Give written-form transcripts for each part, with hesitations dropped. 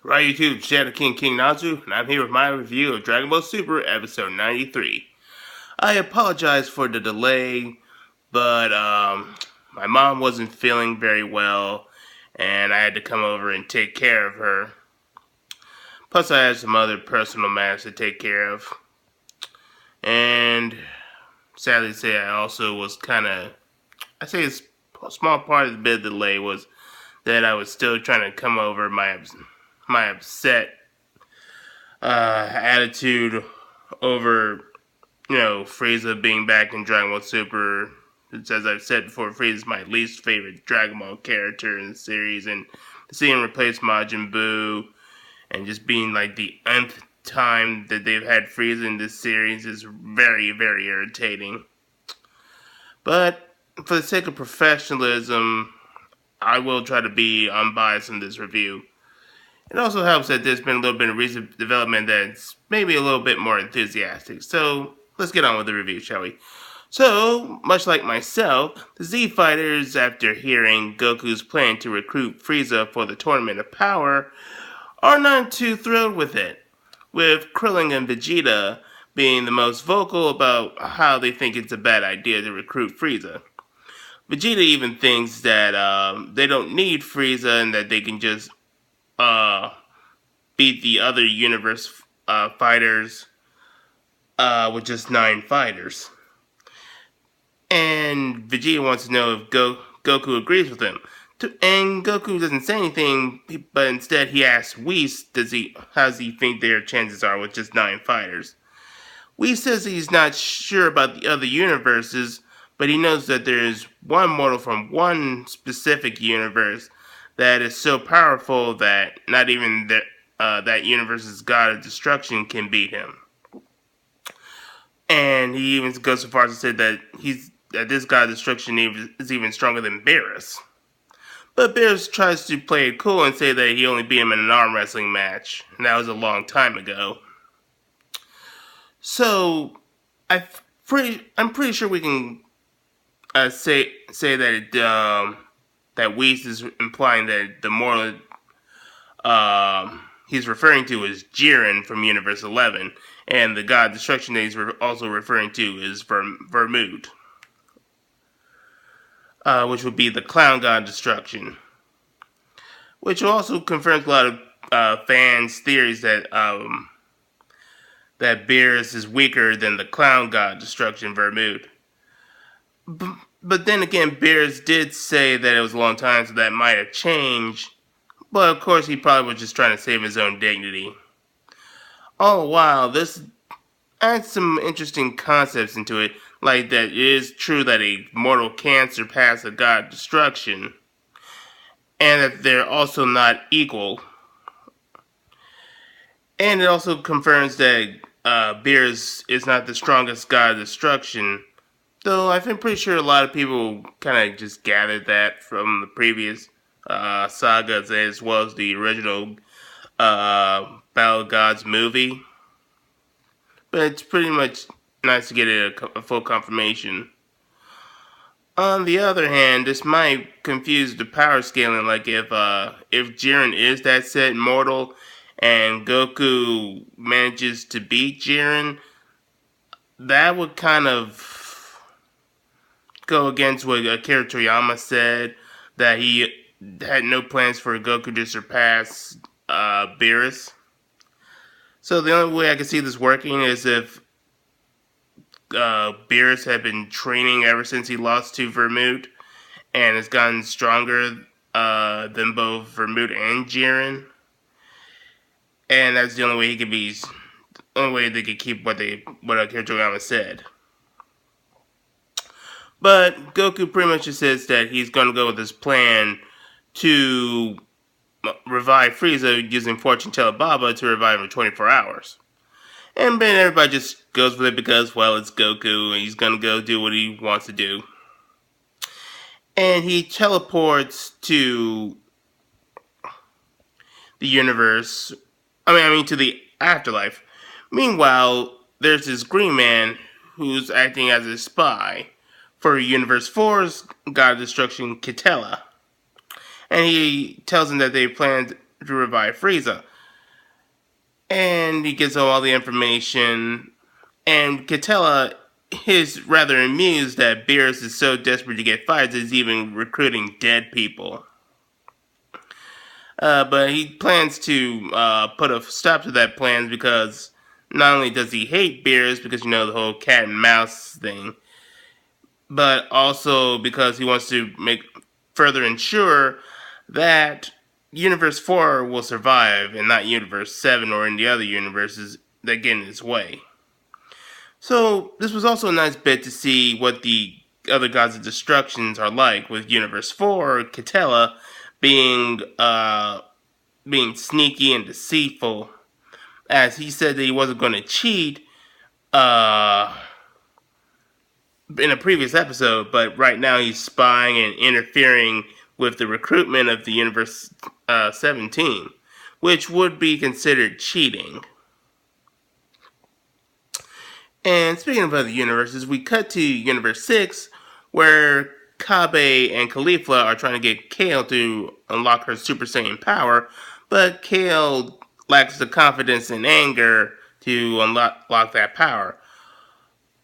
Right, YouTube, Shadow King Nazu, and I'm here with my review of Dragon Ball Super Episode 93. I apologize for the delay, but my mom wasn't feeling very well, and I had to come over and take care of her. Plus, I had some other personal matters to take care of. And sadly to say, I also was I say a small part of the bit of the delay was that I was still trying to come over my upset attitude over, Frieza being back in Dragon Ball Super. It's, as I've said before, Frieza's my least favorite Dragon Ball character in the series, and to see him replace Majin Buu and just being like the nth time that they've had Frieza in this series is very, very irritating. But for the sake of professionalism, I will try to be unbiased in this review. It also helps that there's been a little bit of recent development that's maybe a little bit more enthusiastic. So let's get on with the review, shall we? So, much like myself, the Z Fighters, after hearing Goku's plan to recruit Frieza for the Tournament of Power, are not too thrilled with it, with Krillin and Vegeta being the most vocal about how they think it's a bad idea to recruit Frieza. Vegeta even thinks that they don't need Frieza and that they can just uh, beat the other universe fighters with just 9 fighters. And Vegeta wants to know if Goku agrees with him. And Goku doesn't say anything, but instead he asks Whis, how does he think their chances are with just 9 fighters? Whis says he's not sure about the other universes, but he knows that there's one mortal from one specific universe that is so powerful that not even that universe's god of destruction can beat him. And he even goes so far as to say that this god of destruction is even stronger than Beerus. But Beerus tries to play it cool and say that he only beat him in an arm wrestling match, and that was a long time ago. So I'm pretty sure we can say that that Whis is implying that the mortal he's referring to is Jiren from Universe 11, and the god destruction that he's also referring to is Vermouth, which would be the clown god destruction, which also confirms a lot of fans' theories that that Beerus is weaker than the clown god destruction Vermouth. But then again, Beerus did say that it was a long time, so that might have changed. But of course, he probably was just trying to save his own dignity. All the while, this adds some interesting concepts into it, like that it is true that a mortal can surpass a god destruction, and that they're also not equal. And it also confirms that Beerus is not the strongest god of destruction, though I'm pretty sure a lot of people kind of just gathered that from the previous sagas as well as the original Battle of Gods movie. But it's pretty much nice to get a full confirmation. On the other hand, this might confuse the power scaling, like if Jiren is that said mortal and Goku manages to beat Jiren, that would kind of go against what Akira Toriyama said, that he had no plans for Goku to surpass Beerus. So the only way I can see this working is if Beerus had been training ever since he lost to Vermouth and has gotten stronger than both Vermouth and Jiren. And that's the only way the only way they could keep what Akira Toriyama said. But Goku pretty much just says that he's going to go with his plan to revive Frieza using Fortune Teller Baba to revive him in 24 hours. And then everybody just goes with it because, well, it's Goku and he's going to go do what he wants to do. And he teleports to the universe, to the afterlife. Meanwhile, there's this green man who's acting as a spy for Universe 4's God of Destruction, Kitela. And he tells him that they planned revive Frieza. And he gives him all the information. And Katella is rather amused that Beerus is so desperate to get fired that he's even recruiting dead people. But he plans to put a stop to that plan because not only does he hate Beerus because you know the whole cat and mouse thing, but also because he wants to make further ensure that Universe 4 will survive and not Universe 7 or any other universes that get in its way. So this was also a nice bit to see what the other gods of destructions are like, with Universe 4, Katella being sneaky and deceitful, as he said that he wasn't going to cheat in a previous episode, but right now he's spying and interfering with the recruitment of the Universe 17, which would be considered cheating. And speaking of other universes, we cut to Universe 6, where Kabe and Caulifla are trying to get Kale to unlock her Super Saiyan power, but Kale lacks the confidence and anger to unlock that power.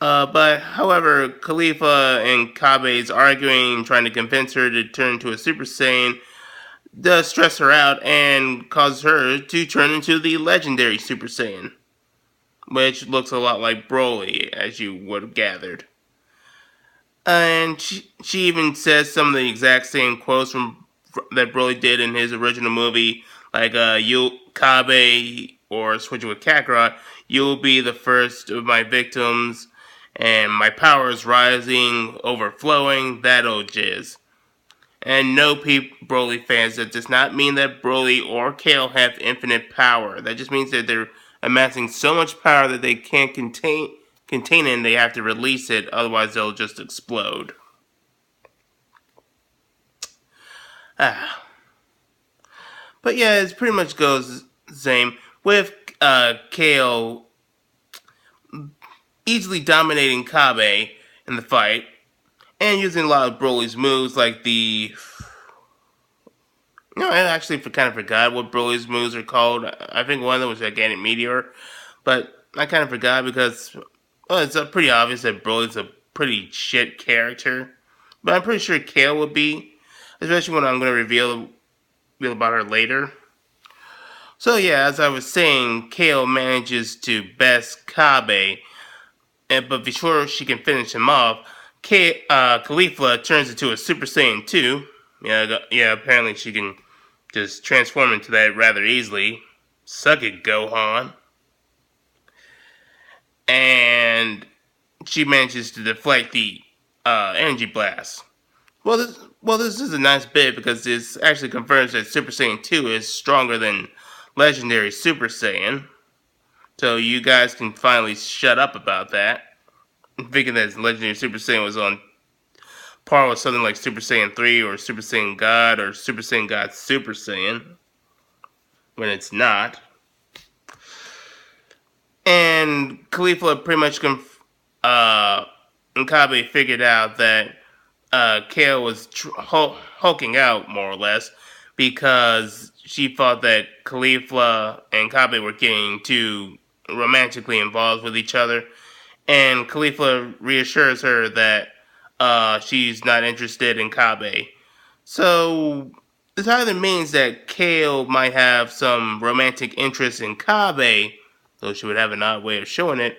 However, Khalifa and Kabe's arguing, trying to convince her to turn into a Super Saiyan, does stress her out and causes her to turn into the legendary Super Saiyan, which looks a lot like Broly, as you would have gathered. And she even says some of the exact same quotes that Broly did in his original movie, like "You Kabe," or switching with Kakarot, "You'll be the first of my victims, and my power is rising, overflowing." That old jizz. And no, Broly fans, that does not mean that Broly or Kale have infinite power. That just means that they're amassing so much power that they can't contain it and they have to release it, otherwise they'll just explode. But yeah, it pretty much goes the same, with Kale easily dominating Kabe in the fight, and using a lot of Broly's moves, like the... No, I actually kind of forgot what Broly's moves are called. I think one of them was Gigantic Meteor, but I kind of forgot because, well, it's pretty obvious that Broly's a pretty shit character. But I'm pretty sure Kale would be, especially when I'm going to reveal about her later. So yeah, as I was saying, Kale manages to best Kabe, but before she can finish him off, Caulifla turns into a Super Saiyan 2. Yeah, apparently she can just transform into that rather easily. Suck it, Gohan. And she manages to deflect the energy blast. Well, this is a nice bit because this actually confirms that Super Saiyan 2 is stronger than Legendary Super Saiyan. So you guys can finally shut up about that. Thinking that Legendary Super Saiyan was on par with something like Super Saiyan 3 or Super Saiyan God or Super Saiyan God Super Saiyan, when it's not. And Khalifa pretty much Nkabe figured out that Kale was hulking out, more or less, because she thought that Khalifa and Kabe were getting too romantically involved with each other. And Khalifa reassures her that she's not interested in Kabe. So this either means that Kale might have some romantic interest in Kabe, though she would have an odd way of showing it,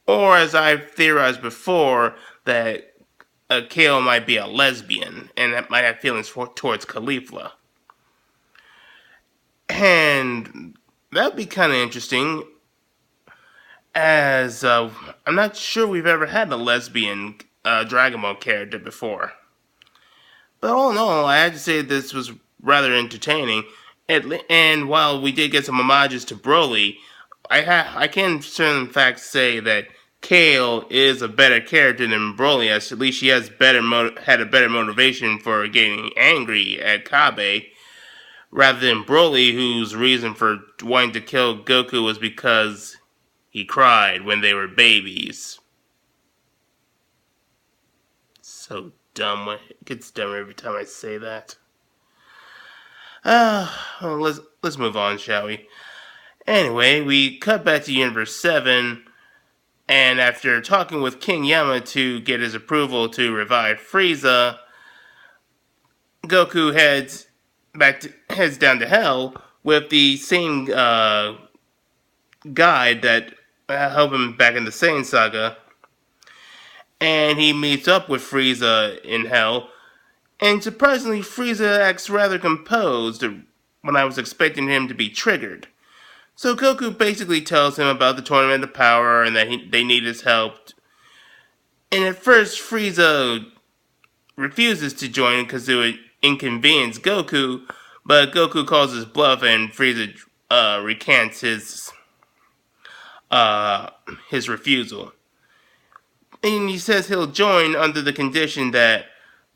or, as I've theorized before, that Kale might be a lesbian and that might have feelings towards Caulifla. And that would be kind of interesting, as I'm not sure we've ever had a lesbian Dragon Ball character before. But all in all, I had to say this was rather entertaining. And while we did get some homages to Broly, I can certain fact say that Kale is a better character than Broly, as at least she has had a better motivation for getting angry at Kabe, rather than Broly, whose reason for wanting to kill Goku was because he cried when they were babies. So dumb. It gets dumber every time I say that. let's move on, shall we? Anyway, we cut back to Universe 7, and after talking with King Yama to get his approval to revive Frieza, Goku heads down to Hell with the same guide that helped him back in the Saiyan Saga, and he meets up with Frieza in Hell. And surprisingly, Frieza acts rather composed when I was expecting him to be triggered. So Goku basically tells him about the Tournament of Power and that they need his help. And at first, Frieza refuses to join because it would inconvenience Goku, but Goku calls his bluff and Frieza recants his refusal. And he says he'll join under the condition that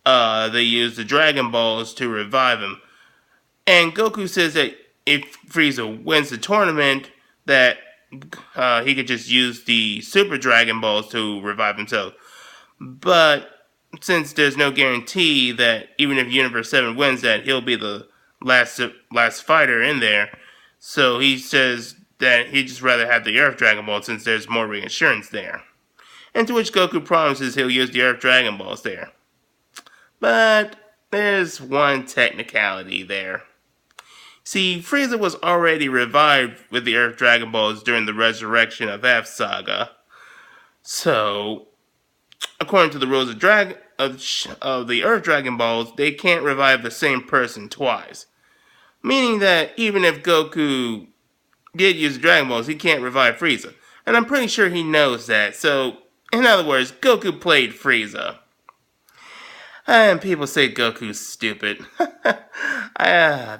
they use the Dragon Balls to revive him. And Goku says that if Frieza wins the tournament, that he could just use the Super Dragon Balls to revive himself. But since there's no guarantee that even if Universe 7 wins that, he'll be the last fighter in there, so he says that he'd just rather have the Earth Dragon Ball since there's more reassurance there. And to which Goku promises he'll use the Earth Dragon Balls there. But there's one technicality there. See, Frieza was already revived with the Earth Dragon Balls during the resurrection of F Saga. So, according to the rules of the Earth Dragon Balls, they can't revive the same person twice. Meaning that even if Goku did use the Dragon Balls, he can't revive Frieza. And I'm pretty sure he knows that. So, in other words, Goku played Frieza. And people say Goku's stupid.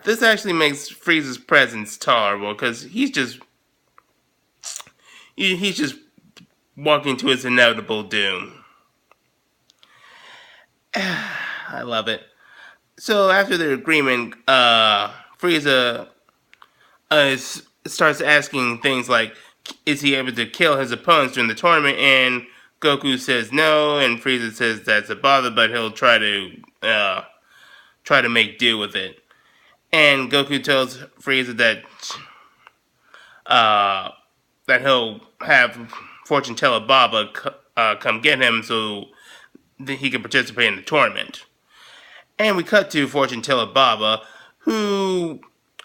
This actually makes Frieza's presence tolerable because he's just walking to his inevitable doom. I love it. So after their agreement, Frieza starts asking things like, is he able to kill his opponents during the tournament? And Goku says no, and Frieza says that's a bother, but he'll try to make do with it. And Goku tells Frieza that he'll have Fortune Teller Baba come get him so that he can participate in the tournament. And we cut to Fortune Teller Baba, who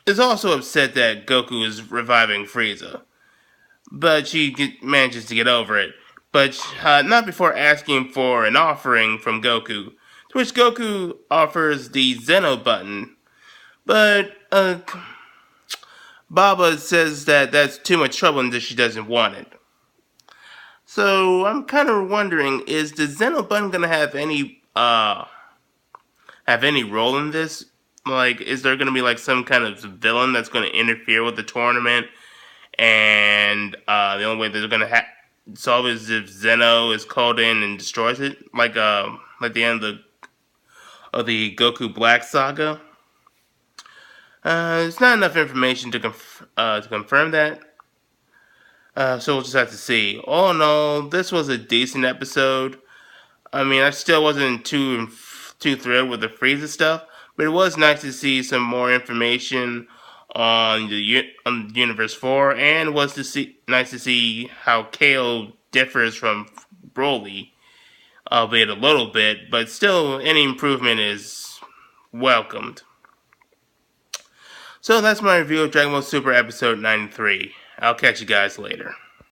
is also upset that Goku is reviving Frieza. But she manages to get over it. But not before asking for an offering from Goku, to which Goku offers the Zeno button. But Baba says that that's too much trouble and that she doesn't want it. So I'm kind of wondering, is the Zeno button gonna have any role in this? Like, is there gonna be like some kind of villain that's gonna interfere with the tournament? And the only way they're gonna solve it is if Zeno is called in and destroys it, like the end of the Goku Black Saga. There's not enough information to confirm that. So we'll just have to see. All in all, this was a decent episode. I mean, I still wasn't too thrilled with the Frieza stuff, but it was nice to see some more information on Universe 4, and it was nice to see how Kale differs from Broly, albeit a little bit, but still any improvement is welcomed. So that's my review of Dragon Ball Super Episode 93. I'll catch you guys later.